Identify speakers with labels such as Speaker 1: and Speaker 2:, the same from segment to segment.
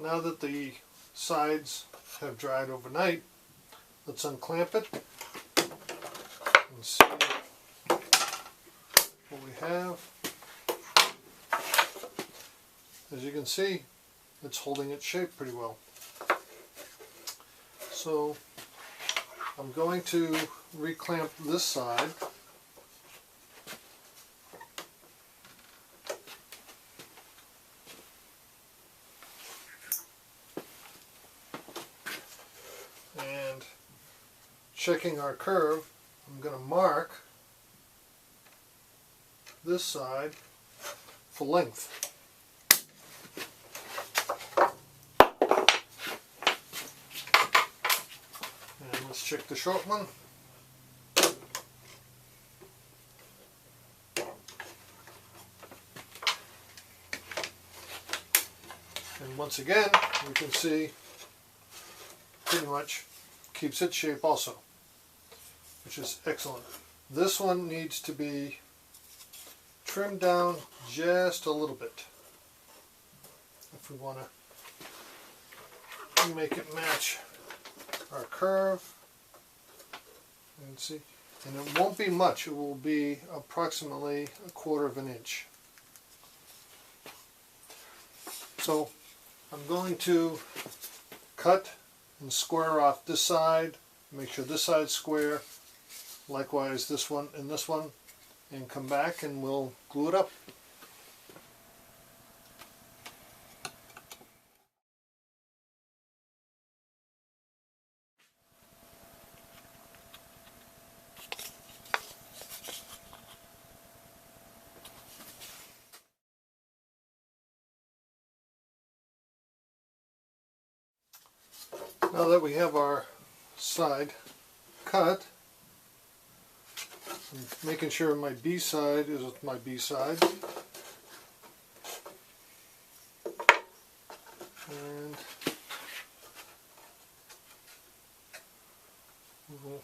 Speaker 1: now that the sides have dried overnight, let's unclamp it and see what we have. As you can see, it's holding its shape pretty well. So I'm going to reclamp this side. And checking our curve, I'm going to mark this side for length. And let's check the short one. And once again, you can see pretty much keeps its shape also, which is excellent. This one needs to be trimmed down just a little bit if we want to make it match our curve. And see, and it won't be much, it will be approximately 1/4 of an inch. So I'm going to cut and square off this side, make sure this side's square, likewise this one and this one, and come back and we'll glue it up. Now that we have our side cut, I'm making sure my B side is my B side. And we'll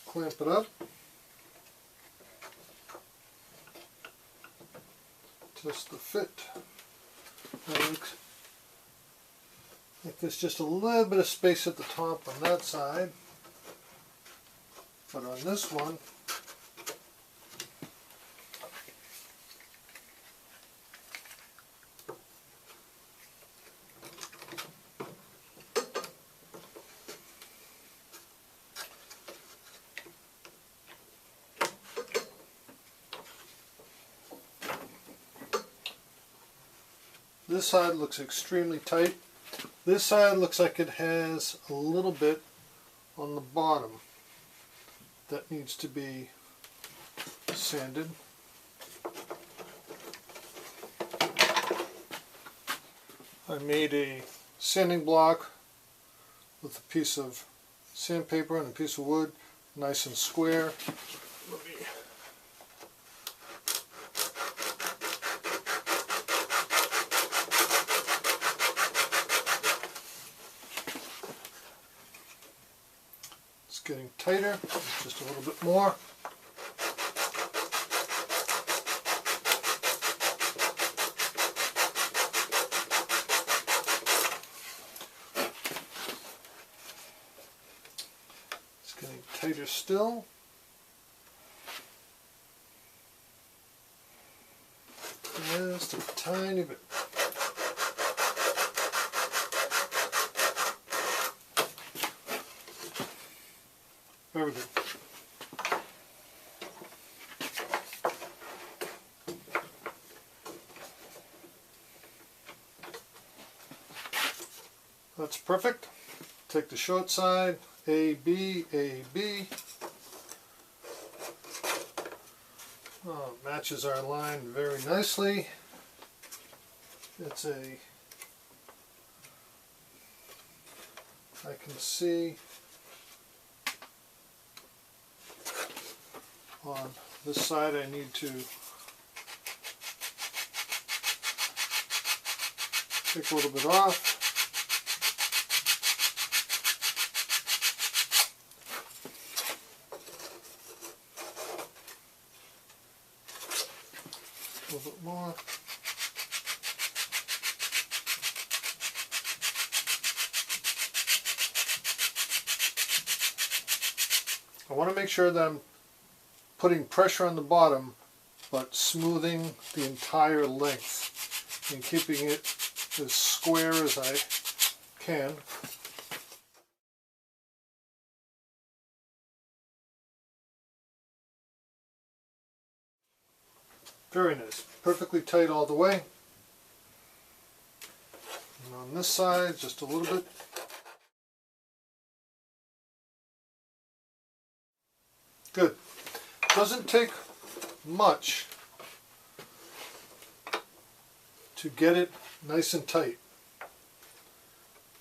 Speaker 1: clamp it up. Just the fit. Like there's just a little bit of space at the top on that side, but on this one, this side looks extremely tight. This side looks like it has a little bit on the bottom that needs to be sanded. I made a sanding block with a piece of sandpaper and a piece of wood, nice and square. Let me getting tighter, just a little bit more. It's getting tighter still. Just a tiny bit. Very good. That's perfect. Take the short side, A, B, A, B. Oh, it matches our line very nicely. It's a, I can see on this side I need to take a little bit off. A little bit more. I want to make sure that I'm putting pressure on the bottom but smoothing the entire length and keeping it as square as I can. Very nice. Perfectly tight all the way. And on this side, just a little bit. Good. Doesn't take much to get it nice and tight,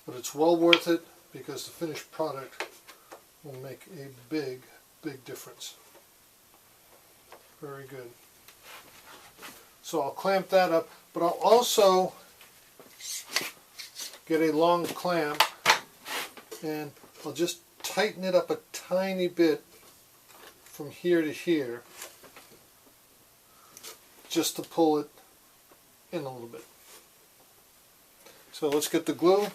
Speaker 1: but it's well worth it because the finished product will make a big, big difference. Very good. So I'll clamp that up, but I'll also get a long clamp and I'll just tighten it up a tiny bit from here to here just to pull it in a little bit. So let's get the glue.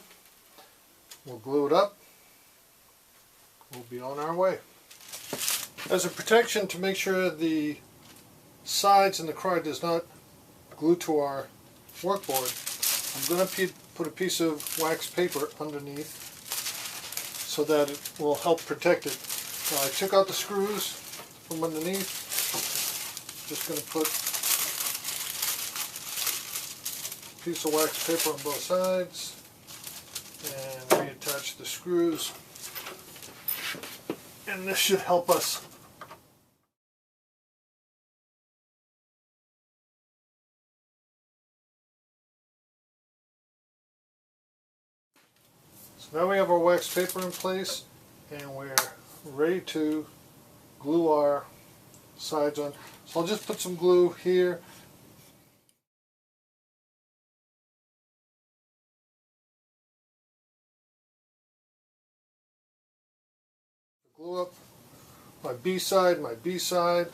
Speaker 1: We'll glue it up. We'll be on our way. As a protection to make sure the sides and the crowd does not glue to our workboard, I'm going to put a piece of wax paper underneath so that it will help protect it. Now I took out the screws from underneath. Just going to put a piece of wax paper on both sides and reattach the screws, and this should help us. So now we have our wax paper in place and we're ready to glue our sides on. So I'll just put some glue here. Glue up my B side, my B side.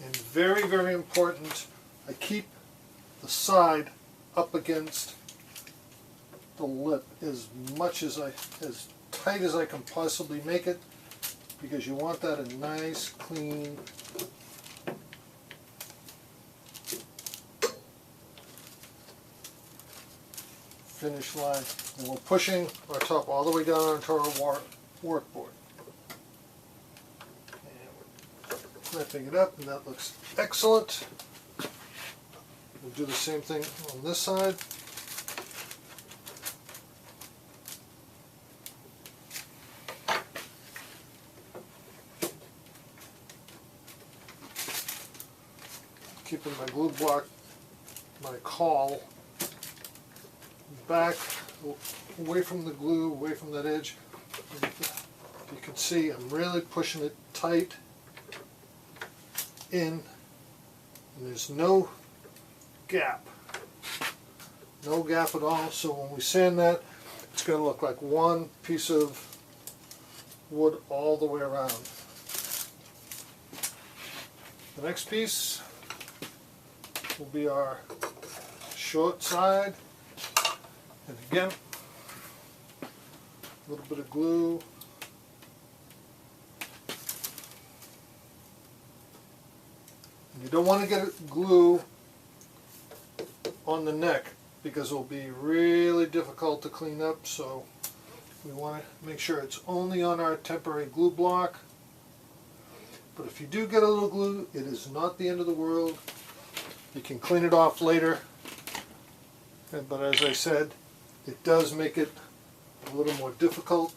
Speaker 1: And very, very important, I keep the side up against the lip as tight as I can possibly make it, because you want that a nice, clean, finish line. And we're pushing our top all the way down onto our workboard. And we're clamping it up, and that looks excellent. We'll do the same thing on this side. Keeping my glue block, my caul back, away from the glue, away from that edge. You can see I'm really pushing it tight in, and there's no gap. No gap at all, so when we sand that, it's going to look like one piece of wood all the way around. The next piece will be our short side, and again a little bit of glue, and you don't want to get glue on the neck because it will be really difficult to clean up, so we want to make sure it's only on our temporary glue block. But if you do get a little glue, it is not the end of the world. You can clean it off later, but as I said, it does make it a little more difficult.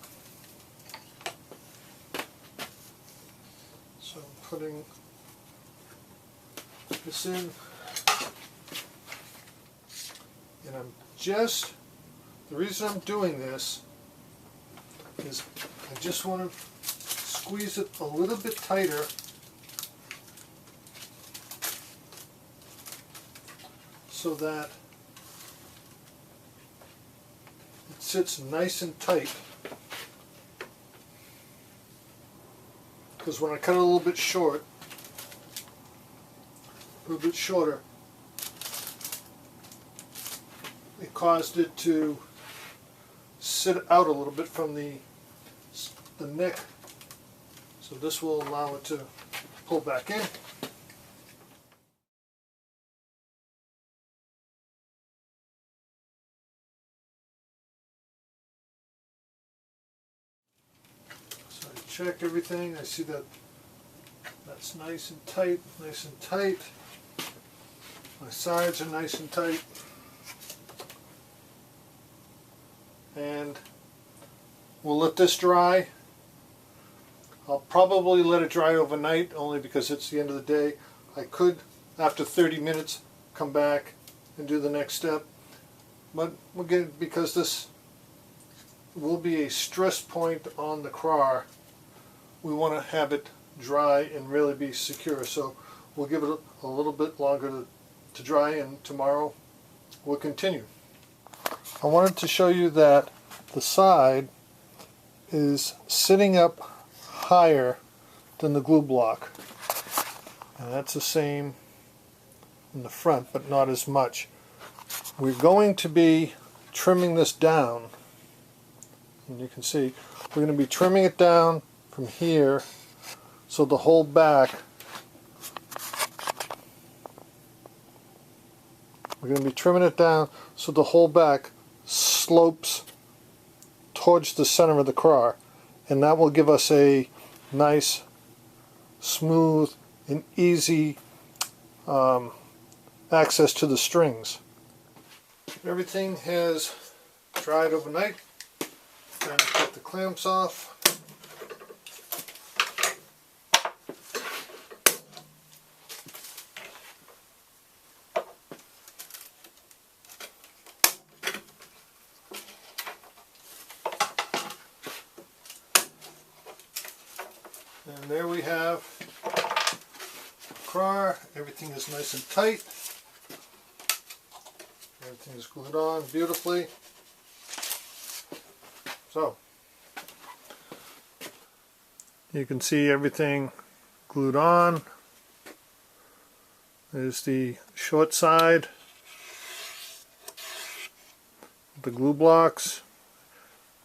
Speaker 1: So I'm putting this in, and the reason I'm doing this is I just want to squeeze it a little bit tighter so that it sits nice and tight. Because when I cut it a little bit short, a little bit shorter. It caused it to sit out a little bit from the neck, so this will allow it to pull back in. So I check everything. I see that that's nice and tight, nice and tight. My sides are nice and tight. And we'll let this dry. I'll probably let it dry overnight, only because it's the end of the day. I could, after 30 minutes, come back and do the next step. But again, because this will be a stress point on the crar, we want to have it dry and really be secure. So we'll give it a little bit longer to dry, and tomorrow we'll continue. I wanted to show you that the side is sitting up higher than the glue block, and that's the same in the front, but not as much. We're going to be trimming this down, and you can see we're going to be trimming it down from here so the whole back, we're going to be trimming it down so the whole back slopes towards the center of the crar, and that will give us a nice, smooth, and easy access to the strings. Everything has dried overnight. Time to cut the clamps off. And there we have crar. Everything is nice and tight. Everything is glued on beautifully. So you can see everything glued on. There's the short side, the glue blocks.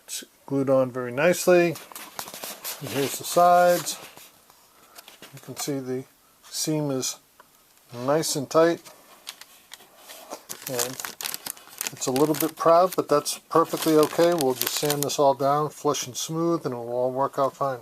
Speaker 1: It's glued on very nicely. And here's the sides. You can see the seam is nice and tight, and it's a little bit proud, but that's perfectly okay. We'll just sand this all down, flush and smooth, and it will all work out fine.